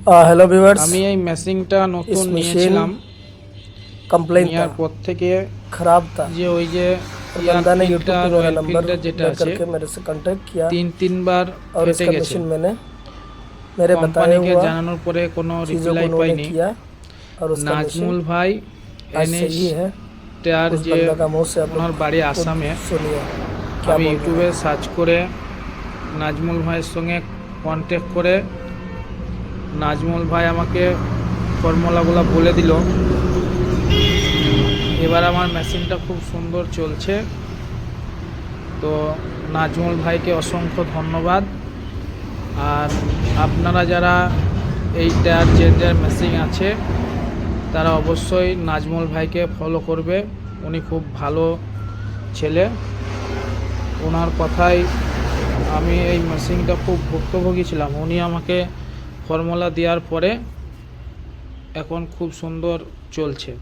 Hello viewers. আমি এই মেশিনটা इस নতুন मशीन নিয়েছিলাম। कंप्लेन था, নেওয়ার পর থেকে ख़राब था যে ওই যে और এয়ার बंदा ने यूट्यूब ফিल्টার पे मेरा অয়েল नंबर ফিल्টার যেটা ले আছে करके मेरे से कांटेक्ट किया তিনবার और ফেটে इसका গেছে। मशीन मैंने मेरे बताए কোম্পানিকে हुआ জানানোর পরে কোনো चीज़ों को রিপ্লাই उन्होंने পাইনি। किया और उसका मशीन নাজমুল ভাই आज এনএস सही है। টার उस যে बंदा का मुंह से आप लोग ওনার বাড়ি खुद আসামে। सुनिए क्या আমি बोल रहा ইউটিউবে है। সার্চ করে নাজমুল ভাইয়ের সঙ্গে কন্ট্যাক্ট করে নাজমুল ভাই আমাকে ফর্মুলাগুলো বলে দিল। এবার আমার মেশিনটা খুব সুন্দর চলছে। তো নাজমুল ভাইকে অসংখ্য ধন্যবাদ। আর আপনারা যারা এই টায়ার চেঞ্জার মেশিন আছে তারা অবশ্যই নাজমুল ভাইকে ফলো করবে। উনি খুব ভালো ছেলে। ওনার কথাই আমি এই মেশিনটা খুব ভুক্তভোগী ছিলাম। উনি আমাকে ফর্মুলা দেওয়ার পরে এখন খুব সুন্দর চলছে।